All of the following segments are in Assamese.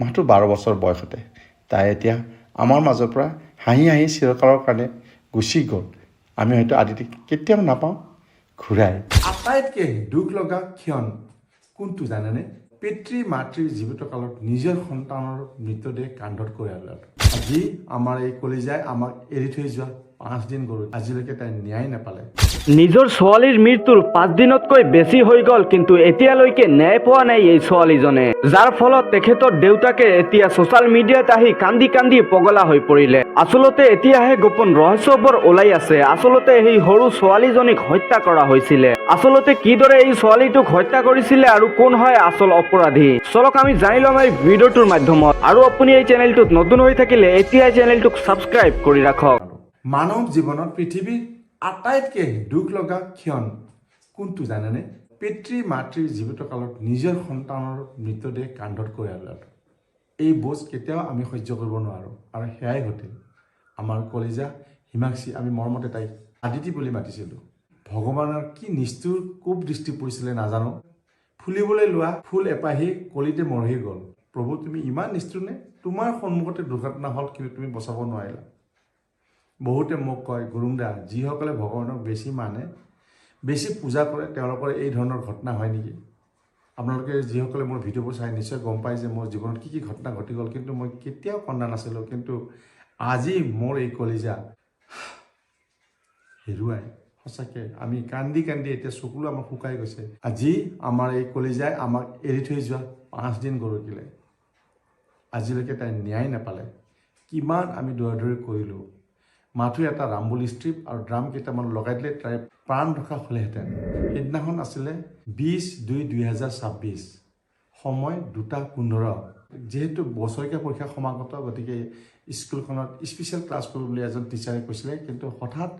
মাত্ৰ 12 বছৰ বয়সতে। তাই এতিয়া আমাৰ মাজৰ পৰা হাঁহি হাঁহি চিৰকালৰ কাৰণে গুচি গ'ল। আমি হয়তো আদিতিক কেতিয়াও নাপাওঁ ঘূৰাই। আটাইতকৈ দুখ লগা ক্ষণ কোনটো জানেনে? পিতৃ মাতৃৰ জীৱিত কালত নিজৰ সন্তানৰ মৃতদেহ কান্ধত কঢ়িয়াই আজি আমাৰ এই কলিজাই আমাক এৰি থৈ যোৱা 5 দিন গ'ল, আজিলৈকে তাই ন্যায় নাপালে। নিজৰ ছোৱালীৰ মৃত্যুৰ 5 দিনতকৈ বেছি হৈ গ'ল, কিন্তু এতিয়ালৈকে ন্যায় পোৱা নাই এই ছোৱালীজনে, যাৰ ফলত তেখেতৰ দেউতাকে এতিয়া ছ'চিয়েল মিডিয়াত আহি কান্দি কান্দি পগলা হৈ পৰিলে। আচলতে এতিয়াহে গোপন ৰহস্যবোৰ ওলাই আছে। আচলতে সেই সৰু ছোৱালীজনীক হত্যা কৰা হৈছিলে। আচলতে কিদৰে এই ছোৱালীটোক হত্যা কৰিছিলে আৰু কোন হয় আচল অপৰাধী, চলক আমি জানি ল'ম এই ভিডিঅ'টোৰ মাধ্যমত। আৰু আপুনি এই চেনেলটোত নতুন হৈ থাকিলে এতিয়া চেনেলটোক ছাবস্ক্ৰাইব কৰি ৰাখক। মানৱ জীৱনত পৃথিৱীৰ আটাইতকৈ দুখ লগা ক্ষণ কোনটো জানেনে? পিতৃ মাতৃৰ জীৱিত কালত নিজৰ সন্তানৰ মৃতদেহ কান্ধত কঢ়িয়াই লোৱাটো। এই বোজ কেতিয়াও আমি সহ্য কৰিব নোৱাৰোঁ। আৰু সেয়াই ঘটিল আমাৰ কলিজা হিমাক্ষী। আমি মৰমতে তাইক আদিতি বুলি মাতিছিলোঁ। ভগৱানৰ কি নিষ্ঠুৰ কোপ দৃষ্টি পৰিছিলে নাজানো। ফুলিবলৈ লোৱা ফুল এপাহি কলিতে মৰহি গ'ল। প্ৰভু, তুমি ইমান নিষ্ঠুৰ নে? তোমাৰ সন্মুখতে দুৰ্ঘটনা হ'ল, কিন্তু তুমি বচাব নোৱাৰিলা। বহুতে মোক কয়, গুৰুংদা, যিসকলে ভগৱানক বেছি মানে, বেছি পূজা কৰে, তেওঁলোকৰ এই ধৰণৰ ঘটনা হয় নেকি? আপোনালোকে যিসকলে মোৰ ভিডিঅ'বোৰ চাই নিশ্চয় গম পায় যে মোৰ জীৱনত কি কি ঘটনা ঘটি গ'ল, কিন্তু মই কেতিয়াও কন্দা নাছিলোঁ। কিন্তু আজি মোৰ এই কলিজা হেৰুৱাই সঁচাকৈ আমি কান্দি কান্দি এতিয়া চকুলো আমাৰ শুকাই গৈছে। আজি আমাৰ এই কলিজাই আমাক এৰি থৈ যোৱা 5 দিন গৰকিলে, আজিলৈকে তাই ন্যায় নাপালে। কিমান আমি দৌৰাদৌৰি কৰিলোঁ। মাথো এটা ৰামবুল ষ্ট্ৰিপ আৰু ড্ৰাম কেইটামান লগাই দিলে তাই প্ৰাণ ৰখা হ'লেহেঁতেন। সেইদিনাখন আছিলে 20/2/2026, সময় 2:15। যিহেতু বছৰেকীয়া পৰীক্ষা সমাগত, গতিকে স্কুলখনত স্পেচিয়েল ক্লাছ কৰোঁ বুলি এজন টিচাৰে কৈছিলে, কিন্তু হঠাৎ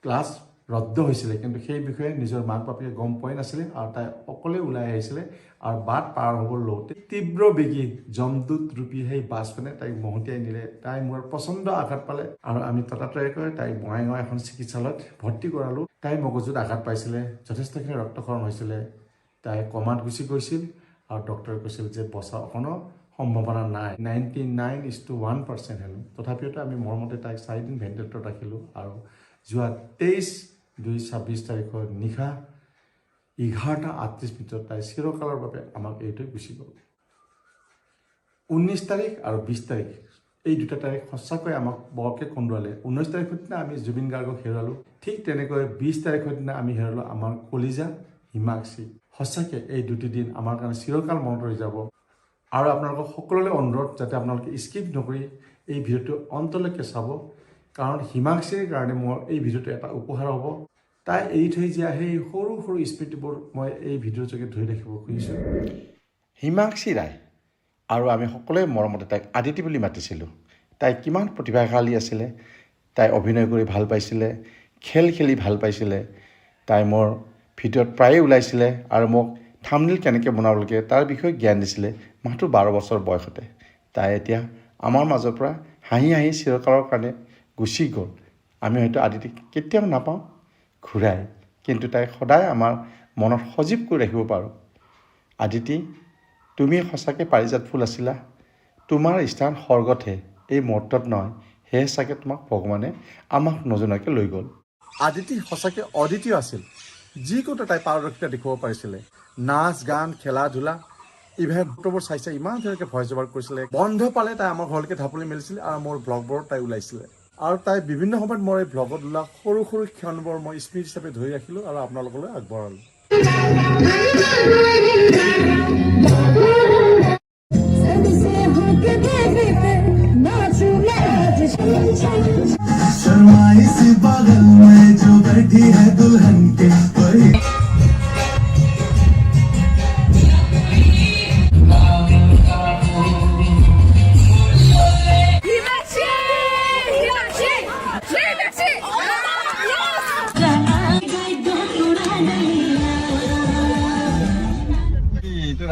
ক্লাছ ৰদ্দ হৈছিলে। কিন্তু সেই বিষয়ে নিজৰ মাক বাপেকে গম পোৱাই নাছিলে আৰু তাই অকলে ওলাই আহিছিলে। আৰু বাট পাৰ হ'ব লওঁতে তীব্ৰ বেগী যমদূত ৰূপী সেই বাছখনে তাইক মহতিয়াই নিলে। তাই মূৰত প্ৰচণ্ড আঘাত পালে আৰু আমি ততাতৈয়াকৈ তাইক বঙাইগাঁও এখন চিকিৎসালয়ত ভৰ্তি কৰালোঁ। তাই মগজুত আঘাত পাইছিলে, যথেষ্টখিনি ৰক্তক্ষৰণ হৈছিলে, তাই কমাত গুচি গৈছিল আৰু ডক্টৰে কৈছিল যে বচাৰ কোনো সম্ভাৱনা নাই, 99:1% হেনো। তথাপিও আমি মৰমতে তাইক 4 দিন ভেণ্টিলেটৰত ৰাখিলোঁ আৰু যোৱা 23/2/26 তাৰিখৰ নিশা 11:38 তাই চিৰকালৰ বাবে আমাক এৰি থৈ গুচি গ'ল। 19 তাৰিখ আৰু 20 তাৰিখ, এই 2টা তাৰিখ সঁচাকৈ আমাক বৰকৈ কন্দুৱালে। 19 তাৰিখৰ দিনা আমি জুবিন গাৰ্গক হেৰুৱালোঁ, ঠিক তেনেকৈ 20 তাৰিখৰ দিনা আমি হেৰুৱালোঁ আমাৰ কলিজা হিমাক্ষী। সঁচাকৈ এই 2টি দিন আমাৰ কাৰণে চিৰকাল মনত ৰৈ যাব। আৰু আপোনালোকক সকলোলৈ অনুৰোধ, যাতে আপোনালোকে স্কিপ নকৰি এই ভিডিঅ'টো অন্তলৈকে চাব, কাৰণ হিমাক্ষীৰ কাৰণে মোৰ এই ভিডিঅ'টো এটা উপহাৰ হ'ব। তাই এৰি থৈ যোৱা সেই সৰু সৰু স্মৃতিবোৰ মই এই ভিডিঅ'ৰ যোগে ধৰি ৰাখিব খুজিছোঁ। হিমাক্ষী ৰায়, আৰু আমি সকলোৱে মৰমতে তাইক আদিতি বুলি মাতিছিলোঁ। তাই কিমান প্ৰতিভাশালী আছিলে। তাই অভিনয় কৰি ভাল পাইছিলে, খেল খেলি ভাল পাইছিলে। তাই মোৰ ভিডিঅ'ত প্ৰায়ে ওলাইছিলে আৰু মোক থাম্বনেইল কেনেকৈ বনাব লাগে তাৰ বিষয়ে জ্ঞান দিছিলে মাত্ৰ 12 বছৰ বয়সতে। তাই এতিয়া আমাৰ মাজৰ পৰা হাঁহি হাঁহি চিৰকালৰ কাৰণে গুচি গ'ল। আমি হয়তো আদিতিক কেতিয়াও নাপাওঁ ঘূৰাই, কিন্তু তাই সদায় আমাৰ মনত সজীৱ কৰি ৰাখিব পাৰোঁ। আদিতি, তুমি সঁচাকৈ পাৰিজাত ফুল আছিলা। তোমাৰ স্থান স্বৰ্গতহে, এই মুহূৰ্তত নহয়। সেয়ে চাগে তোমাক ভগৱানে আমাক নজনাকৈ লৈ গ'ল। আদিতি সঁচাকৈ অদ্বিতীয় আছিল। যিকোনো তাই পাৰদৰ্শিতা দেখুৱাব পাৰিছিলে। নাচ গান খেলা ধূলা ইভেণ্টবোৰ চাইছে, ইমান ধুনীয়াকৈ ভইচ অভাৰ কৰিছিলে। বন্ধ পালে তাই আমাৰ ঘৰলৈকে ঢাপলি মেলিছিলে আৰু মোৰ ব্লগবোৰত তাই ওলাইছিলে। আৰু তাই বিভিন্ন সময়ত মোৰ এই ব্লগত ওলোৱা সৰু সৰু ক্ষণবোৰ মই স্মৃতি হিচাপে ধৰি ৰাখিলোঁ আৰু আপোনালোকলৈ আগবঢ়ালোঁ।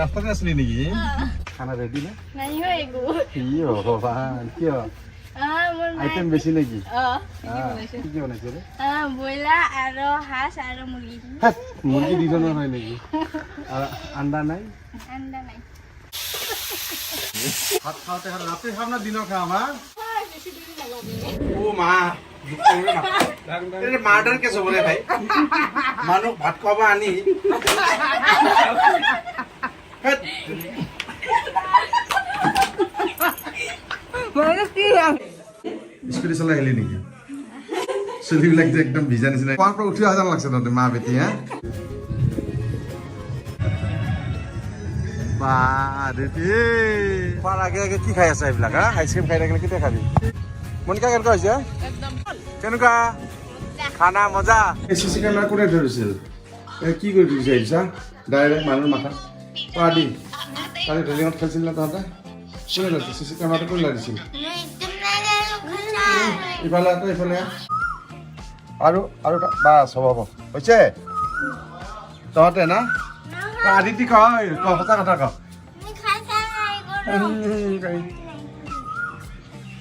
ৰাস্তাতে আছিলি নেকি? খানা ৰেডি না? নাই হয় একো। কি ভগৱান, কিয় আইটেম বেছি নেকি? কি বনাইছে ৰে? ব্ৰইলাৰ আৰু হাঁহ আৰু মুৰ্গী। মুৰ্গী 2জনৰ হয় নেকি? আৰু আণ্ডা নাই? আণ্ডা নাই। ভাত খাওঁতে ৰাতি খাম না দিনৰ খাম হা ও মা মাৰ্ডাৰ কেছ হ'ব ৰে ভাই মানুহ ভাত খুৱাব আনি স্কুটি চলাই আহিলি নেকি চুলিবিলাক যে একদম ভিজা নিচিনা কোৱাৰ পৰা উঠি অহা যেন লাগছে তহঁতে মা বেটি হা খোৱাৰ আগে আগে কি খাই আছা এইবিলাক হা আইচক্ৰীম খাই থাকিলে কেতিয়া খাবি মনিকা কেনেকুৱা হৈছে কেনেকুৱা খানা মজা চিচি কেমেৰা কোনে ধৰিছিল কি কৰি বিচাৰিছা ডাইৰেক্ট মানুহৰ মাথা পাৰি কালি ৰেলিঙত খেলিছিল না তহঁতে কোনে লাগিছিল চিচি কেমেৰাটো কোনে লাগিছিল ইফালে ইফালে আৰু আৰু বাছ হ'ব হৈছে তহঁতে না আদিতি কয় সঁচা কথা ক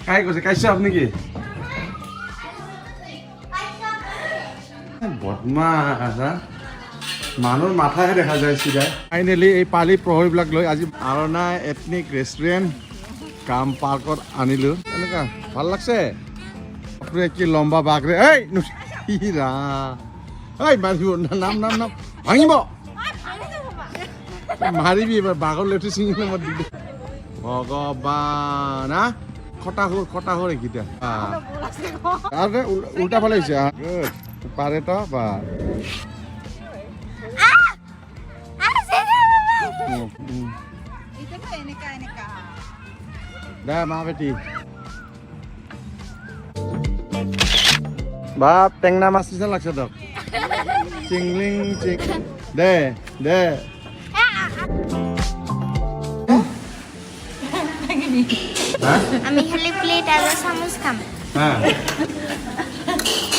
কাই কৈছে কাইছে আপুনি কি বদমাছ মানুহৰ মাথাহে দেখা যায় চিধা ফাইনেলি এই পালি প্ৰহৰীবিলাক লৈ আজি আৰণা এথনিক ৰেষ্টুৰেণ্ট কাম পাৰ্কত আনিলোঁ এনেকুৱা ভাল লাগছে কি লম্বা বাঘৰে এই ৰা এই মাৰিব নাম নাম নাম ভাঙিব মাৰিবি এবাৰ বাঘৰ লেঠি ছিঙিলে মই দিবি ভগৱান খটাখোৰ এইকেইটা আৰু উল্টা ফালে হৈছে পাৰে তো বা দে মা বেটি বাপ টেঙনা মাছ নিচিনা লাগছে তোক চিংলিং চিং দে দে আমি খালি প্লেট আৰু চামুচ খাম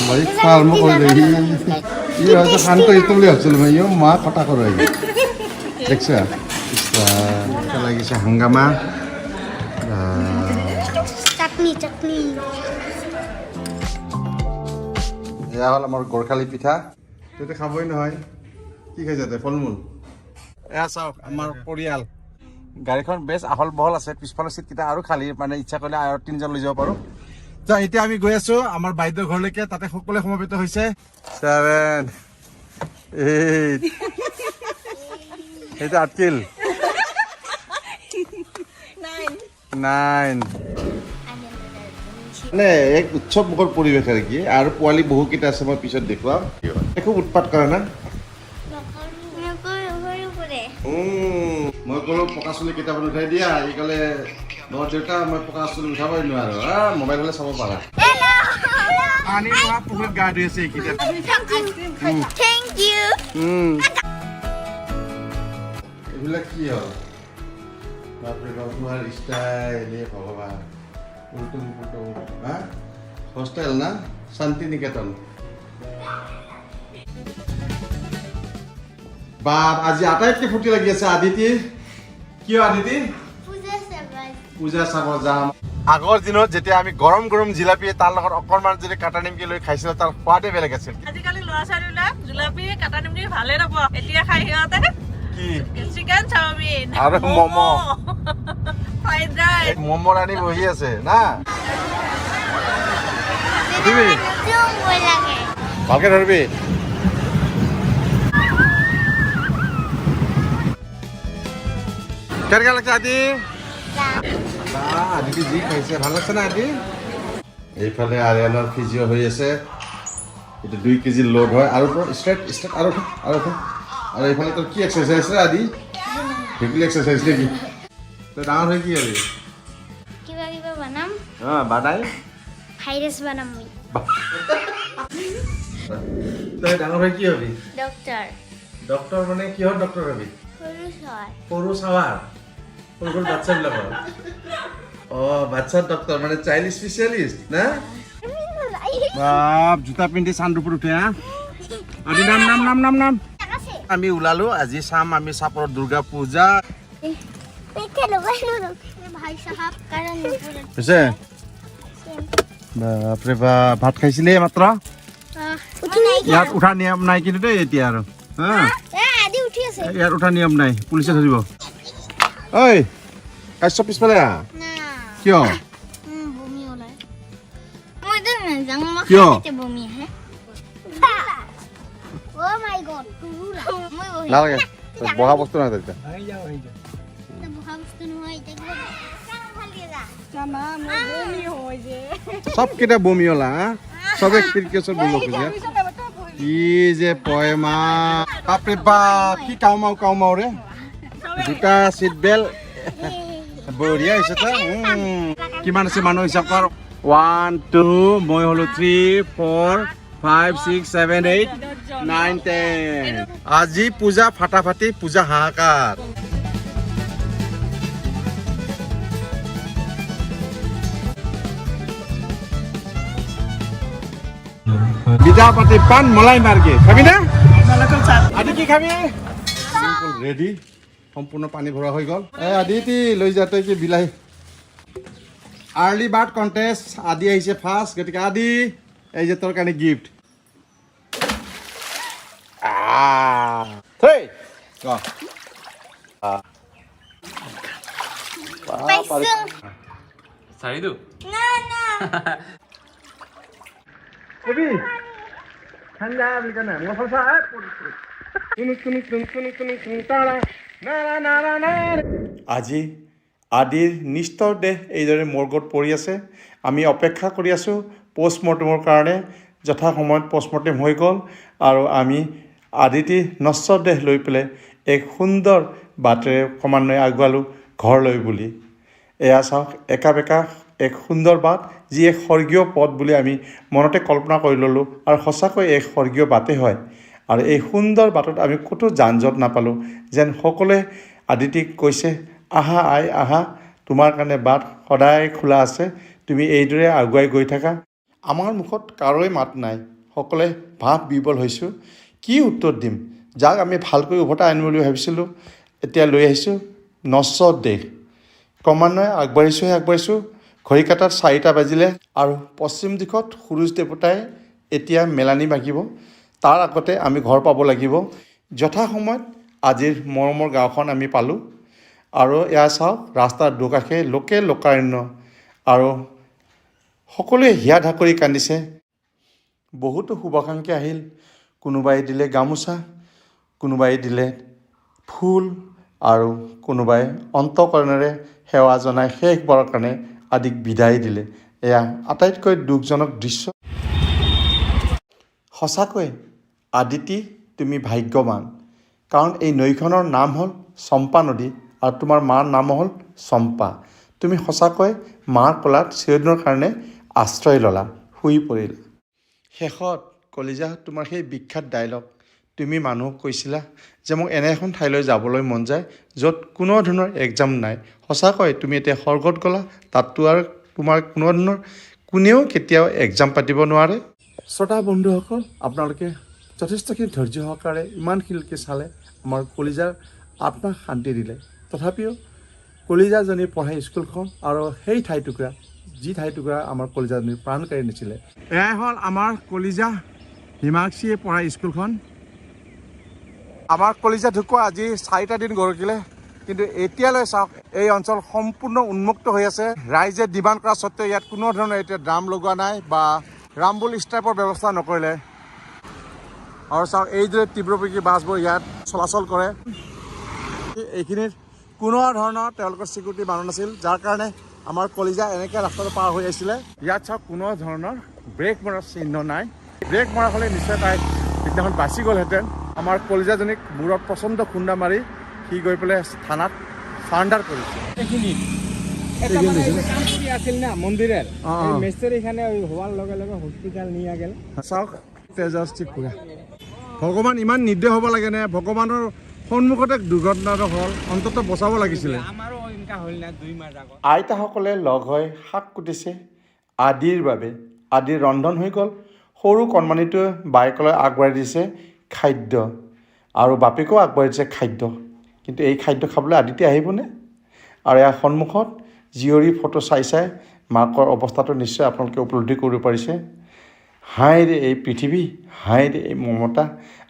মই আৰম্ভ কৰিলে ই হয়তো শান্ত ইটো বুলি ভাবছিলো মই ইও মা কটা কৰোঁ দেখছা লাগিছে হাংগামা চাটনি চাটনি এয়া হ'ল আমাৰ গৰখালি পিঠা তহঁতে খাবই নহয় কি খাইছা তই ফল মূল এয়া চাওক আমাৰ পৰিয়াল গাড়ীখন বেছ আহল বহল আছে পিছফালৰ চিটকেইটা আৰু খালী মানে ইচ্ছা কৰিলে আৰু 3জন লৈ যাব পাৰোঁ এতিয়া আমি গৈ আছো আমাৰ বাইদেউৰ ঘৰলৈকে তাতে সকলোৱে সমবেত হৈছে 7 8 এইটো আটকিল 9 মানে এক উৎসৱ মুখৰ পৰিৱেশ আৰু কি আৰু পোৱালি বহুকেইটা আছে মই পিছত দেখুৱাম একো উৎপাত কৰা না মই ক'লো পকা চুলি কেইটামান উঠাই দিয়া এই ক'লে মোৰ দেউতা মই পকা চুলি উঠাবই নোৱাৰো মোবাইল হ'লে চাব পাৰা পানী নোহোৱা পুখুৰীত গা ধুই আছে এইকেইটা থেংক ইউ এইবিলাক কি হ'ল বাপৰে বাপ তোমাৰ ষ্টাইল ভগৱান উল্টুম পুল্টুম হা হোষ্টেল না শান্তি নিকেতন বাপ আজি আটাইতকৈ ফূৰ্তি লাগি আছে আদিতিৰ কিয় আদিতি পূজা চাব যাম আগৰ দিনত যেতিয়া আমি গৰম গৰম জিলাপি তাৰ লগত অকণমান যদি কাটা নিমকি লৈ খাইছিলো তাৰ সোৱাদে বেলেগ আছিল আজিকালি ল'ৰা ছোৱালীবিলাক জিলাপি কাটা নিমকি ভালে নাপায় এতিয়া খাই সিহঁতে কি চিকেন চাওমিন আৰু ম'ম' ফ্ৰাইড ৰাইচ ম'ম' ৰানি বহি আছে না ভালকে ধৰিবি কেনেকুৱা লাগছে আদি আদিতি যি খাইছে ভাল লাগছে না আদি এইফালে আৰিয়ানৰ ফিজিঅ' হৈ আছে এইটো 2 কেজি লোড হয় আৰু ষ্ট্ৰেট আৰু এইফালে তোৰ কি এক্সাৰচাইজ আছে আদি ভেকুলী এক্সাৰচাইজ নেকি তই ডাঙৰ হৈ কি হ'বি কিবা কিবা বনাম বানাই ভাইৰাছ বনাম মই তই ডাঙৰ হৈ কি হ'বি ডক্টৰ মানে কিহৰ ডক্টৰ হ'বি সৰু চাৱাৰ সৰু সৰু বাচ্চাবিলাকৰ বাচ্চাৰ ডক্টৰ মানে চাইল্ড স্পেচিয়েলিষ্ট না বাপ জোতা পিন্ধি চান্দুপুৰ উঠে হা আদি নাম নাম নাম নাম নাম আমি ওলালো আজি চাম আমি চাপৰত দুৰ্গা পূজা হৈছে বাপৰে বাপ ভাত খাইছিলে মাত্ৰ ইয়াত উঠা নিয়ম নাই কিন্তু দেই এতিয়া আৰু হা ইয়াত উঠা নিয়ম নাই পুলিচে ধৰিব ঐ কাশ্যপ পিছফালে আহ না কিয় বমি ওলাই মই তো নাজানো মই কিয়? খাইতে বমি আহে ও মাই গড মই বহি নালাগে বহা বস্তু নাই তেতিয়া বহা বস্তু নহয় এতিয়া কিবা ভাল দিয়ে যা জানা মোৰ বমি হয় যে চব কেইটা বমি হলা চবে ক্ৰিকেটত বহিব খোজে কি যে পয়মা বাপৰে বাপ কি কাও ৰে দুটা চিট বেল বঢ়িয়া হৈছে তই কিমান আছে মানুহ হিচাপ কৰ 1 2 মই হলো 3 4 5 6 7 8 9 10 আজি পূজা ফাটাফাটি পূজা হাহাকাৰ বিদা পাতি পান মলাই মাৰ্গে খাবি না আদি কি খাবি ৰেডি সম্পূৰ্ণ পানী ভৰা হৈ গ'ল আদিতি লৈ যা তই কি বিলাহী আৰ্লি বাৰ্ড কণ্টেষ্ট আদি আহিছে ফাৰ্ষ্ট গতিকে আদি এই যে তোৰ কাৰণে গিফ্ট পাইছো চাৰিটো না না আজি আদিৰ নিষ্ঠৰ দেহ এইদৰে মৰ্গত পৰি আছে আমি অপেক্ষা কৰি আছোঁ পষ্টমৰ্টেমৰ কাৰণে যথা সময়ত পষ্টমৰ্টেম হৈ গ'ল আৰু আমি আদিতিৰ নশ্বৰ দেহ লৈ পেলাই এক সুন্দৰ বাটেৰে ক্ৰমান্বয়ে আগুৱালোঁ ঘৰলৈ বুলি এয়া চাওক একা বেকা এক সুন্দৰ বাট যি এক স্বৰ্গীয় পথ বুলি আমি মনতে কল্পনা কৰি ল'লোঁ আৰু সঁচাকৈ এক স্বৰ্গীয় বাটেই হয় আৰু এই সুন্দৰ বাটত আমি ক'তো যান জঁট নাপালোঁ যেন সকলোৱে আদিতিক কৈছে আহা আই আহা তোমাৰ কাৰণে বাট সদায় খোলা আছে তুমি এইদৰে আগুৱাই গৈ থাকা আমাৰ মুখত কাৰোৱে মাত নাই সকলোৱে ভাৱ বিবল হৈছোঁ কি উত্তৰ দিম যাক আমি ভালকৈ উভতাই আনিম বুলি ভাবিছিলোঁ এতিয়া লৈ আহিছোঁ নশ্বৰ দেহ ক্ৰমান্বয়ে আগবাঢ়িছোঁ ঘড়ী কাটাত 4টা বাজিলে আৰু পশ্চিম দিশত সূৰুজ দেৱতাই এতিয়া মেলানি মাগিব তাৰ আগতে আমি ঘৰ পাব লাগিব যথা সময়ত আজিৰ মৰমৰ গাঁওখন আমি পালোঁ আৰু এয়া চাওক ৰাস্তাৰ দুকাষে লোকে লোকাৰণ্য আৰু সকলোৱে হিয়া ঢাকৰি কান্দিছে বহুতো শুভাকাংক্ষী আহিল কোনোবাই দিলে গামোচা কোনোবাই দিলে ফুল আৰু কোনোবাই অন্তকৰণেৰে সেৱা জনাই শেষবাৰৰ কাৰণে আদিক বিদায় দিলে এয়া আটাইতকৈ দুখজনক দৃশ্য সঁচাকৈ আদিতি তুমি ভাগ্যৱান কাৰণ এই নৈখনৰ নাম হ'ল চম্পা নদী আৰু তোমাৰ মাৰ নাম হ'ল চম্পা তুমি সঁচাকৈ মাৰ কোলাত চিৰদিনৰ কাৰণে আশ্ৰয় ল'লা শুই পৰিলা শেষত কলিজা তোমাৰ সেই বিখ্যাত ডাইলগ তুমি মানুহক কৈছিলা যে মোক এনে এখন ঠাইলৈ যাবলৈ মন যায় য'ত কোনো ধৰণৰ এক্সাম নাই সঁচাকৈ তুমি এতিয়া স্বৰ্গত গ'লা তাততো আৰু তোমাৰ কোনো ধৰণৰ কোনেও কেতিয়াও এক্সাম পাতিব নোৱাৰে শ্ৰোতা বন্ধুসকল আপোনালোকে যথেষ্টখিনি ধৈৰ্য সহকাৰে ইমানখিনিলৈকে চালে আমাৰ কলিজাৰ আত্মাক শান্তি দিলে তথাপিও কলিজাজনী পঢ়া স্কুলখন আৰু সেই ঠাইটুকুৰা যি ঠাইটুকুৰা আমাৰ কলিজাজনীৰ প্ৰাণকাৰী নিছিলে এয়াই হ'ল আমাৰ কলিজা হিমাক্ষীয়ে পঢ়া স্কুলখন আমাৰ কলিজা ঢুকুৱা আজি 4টা দিন গৰকিলে কিন্তু এতিয়ালৈ চাওক এই অঞ্চল সম্পূৰ্ণ উন্মুক্ত হৈ আছে ৰাইজে ডিমাণ্ড কৰা সত্ত্বেও ইয়াত কোনো ধৰণৰ এতিয়া ড্ৰাম লগোৱা নাই বা ৰামবুল ষ্ট্ৰাইপৰ ব্যৱস্থা নকৰিলে আৰু চাওক এইদৰে তীব্ৰবেগী বাছবোৰ ইয়াত চলাচল কৰে এইখিনিত কোনো ধৰণৰ তেওঁলোকৰ চিকিউৰিটি মানুহ নাছিল যাৰ কাৰণে আমাৰ কলিজা এনেকৈ ৰাস্তাটো পাৰ হৈ আহিছিলে ইয়াত চাওক কোনো ধৰণৰ ব্ৰেক মৰাৰ চিহ্ন নাই ব্ৰেক মৰা হ'লে নিশ্চয় তাই সিদিনাখন বাচি গ'লহেঁতেন আমাৰ কলিজাজনীক মূৰত প্ৰচণ্ড খুন্দা মাৰি সি গৈ পেলাই থানাত চাৰেণ্ডাৰ কৰিছে আছিল না মন্দিৰেৰ মেস্তেৰ এখানে হওয়াৰ লগে লগে হসপিটাল নিয়ে গেল চাওক তেজস্বী পুৰা ভগৱান ইমান নিৰ্দয় হ'ব লাগে নে ভগৱানৰ সন্মুখতে দুৰ্ঘটনাটো হ'ল অন্ততঃ বচাব লাগিছিলে আমারও এনেকা হল না 2 মাস আগত আইতাসকলে লগ হৈ শাক কুটিছে আদিৰ বাবে আদিৰ ৰন্ধন হৈ গ'ল সৰু কণমানিটোৱে বাইকলৈ আগবঢ়াই দিছে খাদ্য আৰু বাপেকেও আগবঢ়াই দিছে খাদ্য কিন্তু এই খাদ্য খাবলৈ আদিতি আহিবনে আৰু ইয়াৰ সন্মুখত জীয়ৰী ফটো চাই মাকৰ অৱস্থাটো নিশ্চয় আপোনালোকে উপলব্ধি কৰিব পাৰিছে হাই ৰে এই পৃথিৱী হাই ৰে এই মমতা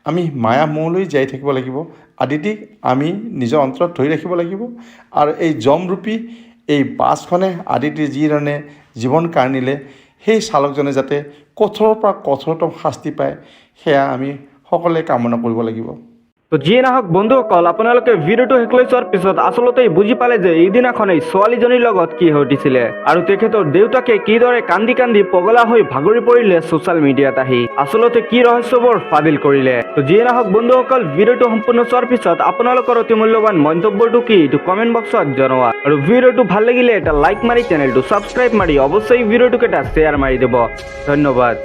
আমি মায়া মোহলৈ জীয়াই থাকিব লাগিব আদিতিক আমি নিজৰ অন্তৰত ধৰি ৰাখিব লাগিব আৰু এই যমৰূপী এই বাছখনে আদিতিৰ যিধৰণে জীৱন কাঢ়িলে সেই চালকজনে যাতে কঠোৰৰ পৰা কঠোৰতম শাস্তি পায় সেয়া আমি সকলোৱে কামনা কৰিব লাগিব। তো যিয়ে নহওক বন্ধুসকল আপোনালোকে ভিডিঅ'টো শেষলৈ চোৱাৰ পিছত আচলতে বুজি পালে যে এইদিনাখনেই ছোৱালীজনীৰ লগত কি ঘটিছিলে আৰু তেখেতৰ দেউতাকে কিদৰে কান্দি কান্দি পগলা হৈ ভাগৰি পৰিলে ছ'চিয়েল মিডিয়াত আহি আচলতে কি ৰহস্যবোৰ ফাদিল কৰিলে। তো যিয়ে নহওক বন্ধুসকল ভিডিঅ'টো সম্পূৰ্ণ চোৱাৰ পিছত আপোনালোকৰ অতি মূল্যৱান মন্তব্যটো কি এইটো কমেণ্ট বক্সত জনোৱা আৰু ভিডিঅ'টো ভাল লাগিলে এটা লাইক মাৰি চেনেলটো ছাবস্ক্ৰাইব মাৰি অৱশ্যেই ভিডিঅ'টোক এটা শ্বেয়াৰ মাৰি দিব। ধন্যবাদ।